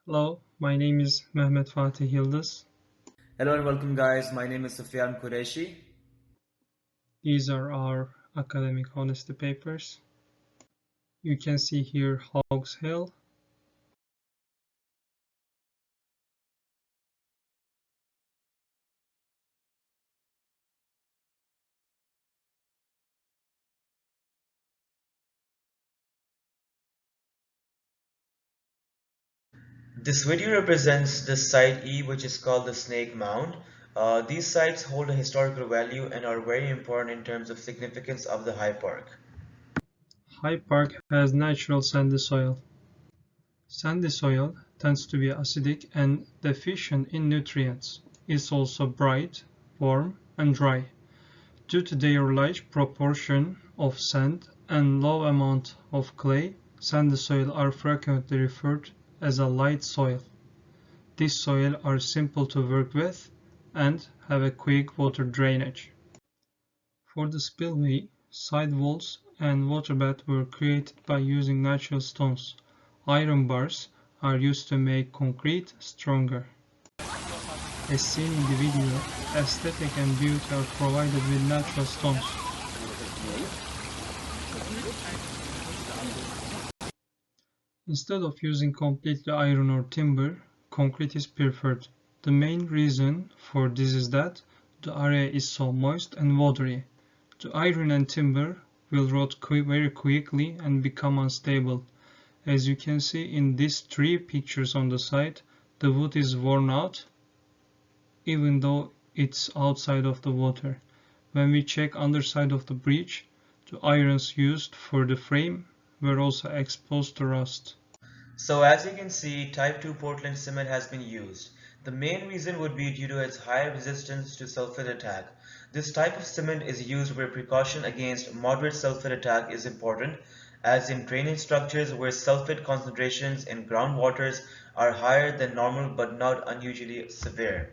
Hello, my name is Mehmet Fatih Yıldız. Hello and welcome guys, my name is Sufyan Qureshi. These are our academic honesty papers. You can see here Hogs Hill. This video represents the site E, which is called the Snake Mound. These sites hold a historical value and are very important in terms of significance of the High Park. High Park has natural sandy soil. Sandy soil tends to be acidic and deficient in nutrients. It's also bright, warm, and dry. Due to their large proportion of sand and low amount of clay, sandy soil are frequently referred as a light soil. These soil are simple to work with and have a quick water drainage. For the spillway, side walls and waterbed were created by using natural stones. Iron bars are used to make concrete stronger. As seen in the video, aesthetic and beauty are provided with natural stones. Instead of using completely iron or timber, concrete is preferred. The main reason for this is that the area is so moist and watery. The iron and timber will rot very quickly and become unstable. As you can see in these three pictures on the side, the wood is worn out even though it's outside of the water. When we check underside of the bridge, the irons used for the frame were also exposed to rust. So as you can see, type 2 Portland cement has been used. The main reason would be due to its high resistance to sulfate attack. This type of cement is used where precaution against moderate sulfate attack is important, as in drainage structures where sulfate concentrations in groundwaters are higher than normal but not unusually severe.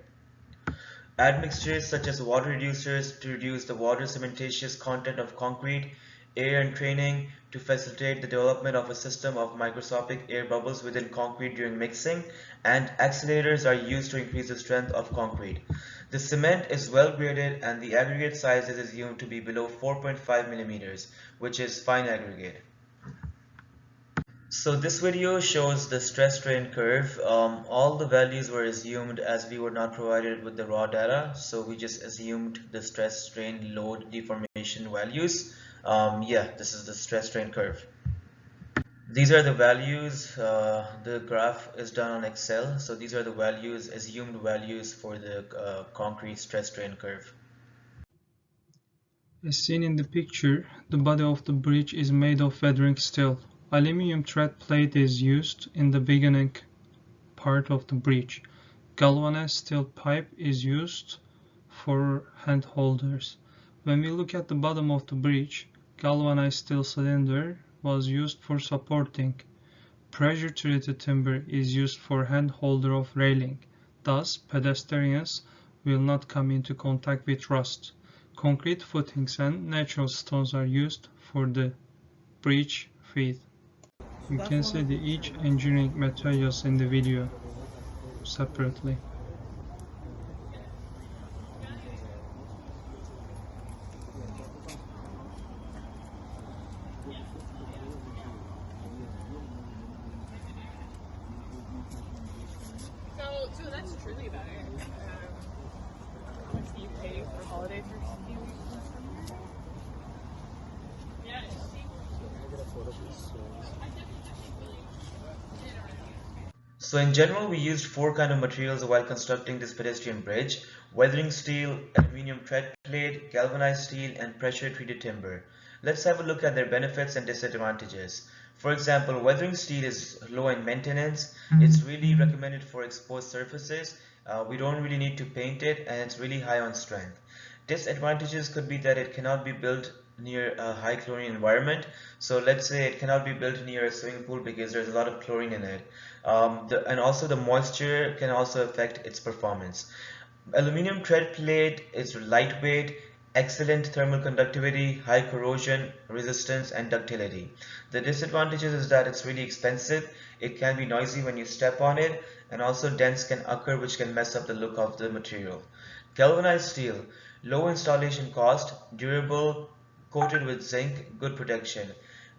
Admixtures such as water reducers to reduce the water cementitious content of concrete, air entraining to facilitate the development of a system of microscopic air bubbles within concrete during mixing, and accelerators are used to increase the strength of concrete. The cement is well graded and the aggregate size is assumed to be below 4.5 millimeters, which is fine aggregate. So this video shows the stress strain curve. All the values were assumed as we were not provided with the raw data, so we just assumed the stress strain load deformation values. Yeah, this is the stress strain curve. These are the values. The graph is done on Excel, so these are the values, assumed values for the concrete stress strain curve. As seen in the picture, the body of the bridge is made of weathering steel. Aluminum tread plate is used in the beginning part of the bridge. Galvanized steel pipe is used for hand holders. When we look at the bottom of the bridge, galvanized steel cylinder was used for supporting. Pressure-treated timber is used for hand holder of railing. Thus, pedestrians will not come into contact with rust. Concrete footings and natural stones are used for the bridge feed. You can see each engineering materials in the video separately. So that's truly better. How much do you pay for holiday for skiing? Yeah. So in general, we used four kinds of materials while constructing this pedestrian bridge: weathering steel, aluminum tread plate, galvanized steel, and pressure-treated timber. Let's have a look at their benefits and disadvantages. For example, weathering steel is low in maintenance. It's really recommended for exposed surfaces. We don't really need to paint it, and it's really high on strength. Disadvantages could be that it cannot be built near a high chlorine environment. So let's say it cannot be built near a swimming pool because there's a lot of chlorine in it. And also the moisture can also affect its performance. Aluminum tread plate is lightweight, excellent thermal conductivity, high corrosion resistance, and ductility. The disadvantages is that it's really expensive, it can be noisy when you step on it, and also dents can occur which can mess up the look of the material. Galvanized steel, low installation cost, durable, coated with zinc, good protection.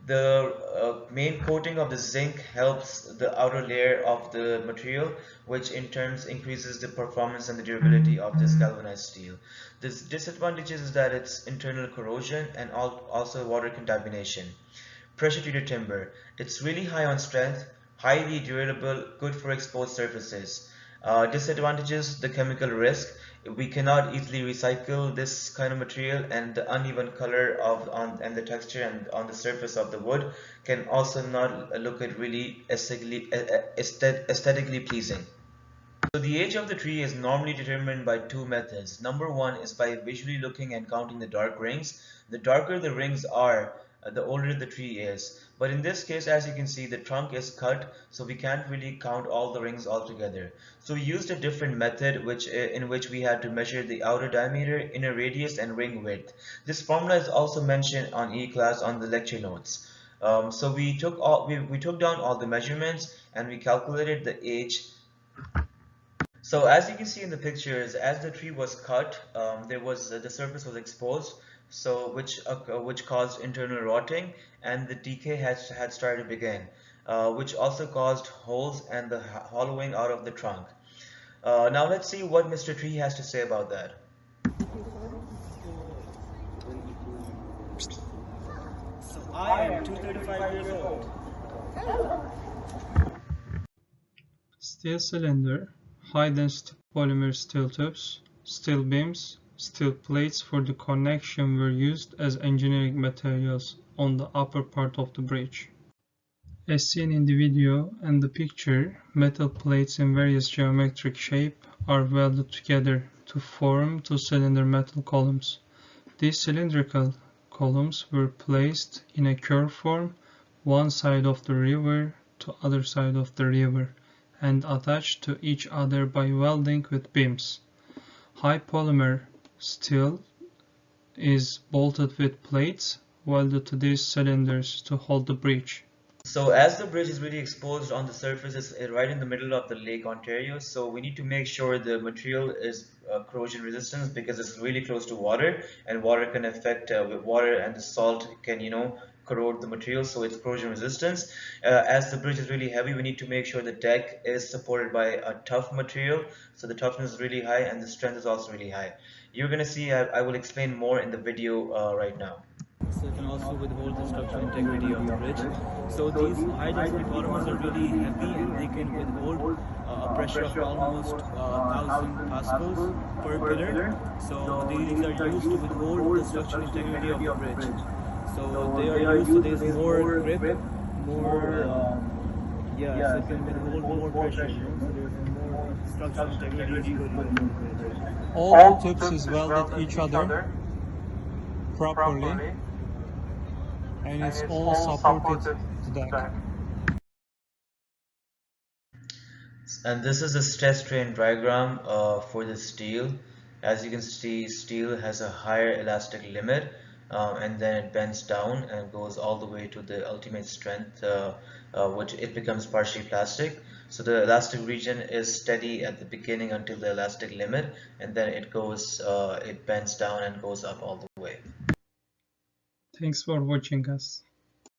The main coating of the zinc helps the outer layer of the material, which in turn increases the performance and the durability of this galvanized steel. The disadvantages is that it's internal corrosion and also water contamination. Pressure treated timber. It's really high on strength, highly durable, good for exposed surfaces. Disadvantages, the chemical risk. We cannot easily recycle this kind of material, and the uneven color and the texture and on the surface of the wood can also not look at really aesthetically pleasing. So the age of the tree is normally determined by two methods. Number one is by visually looking and counting the dark rings. The darker the rings are, the older the tree is. But in this case, as you can see, the trunk is cut, so we can't really count all the rings altogether. So we used a different method in which we had to measure the outer diameter, inner radius, and ring width. This formula is also mentioned on E-class on the lecture notes. So we took down all the measurements and we calculated the age. So as you can see in the pictures, as the tree was cut, the surface was exposed, so which caused internal rotting, and the decay had started to begin, which also caused holes and the hollowing out of the trunk. Now let's see what Mr. Tree has to say about that. So I am 235 years old. Steel cylinder, high-density polymer steel tubes, steel beams, steel plates for the connection were used as engineering materials on the upper part of the bridge. As seen in the video and the picture, metal plates in various geometric shape are welded together to form two cylinder metal columns. These cylindrical columns were placed in a curve form, one side of the river to other side of the river, and attached to each other by welding with beams. High polymer steel is bolted with plates welded to these cylinders to hold the bridge. So as the bridge is really exposed on the surface, it's right in the middle of the Lake Ontario, so we need to make sure the material is corrosion resistant because it's really close to water, and water can affect with water and the salt can corrode the material, so it's corrosion resistance. As the bridge is really heavy, we need to make sure the deck is supported by a tough material, so the toughness is really high and the strength is also really high. You're gonna see, I will explain more in the video right now. So it can also withhold the structural integrity of the bridge. So these high density polymers are really heavy and they can withhold a pressure of almost 1000 pascals per pillar. So these are used to withhold the structural integrity of the bridge. So they are used, so there's more grip, more, so it can withhold more pressure. So there's more structural integrity of the bridge. All the tubes is welded each other properly, and it's all supported to deck. And this is a stress strain diagram for the steel. As you can see, steel has a higher elastic limit, and then it bends down and goes all the way to the ultimate strength, which it becomes partially plastic. So the elastic region is steady at the beginning until the elastic limit, and then it bends down and goes up all the way. Thanks for watching us.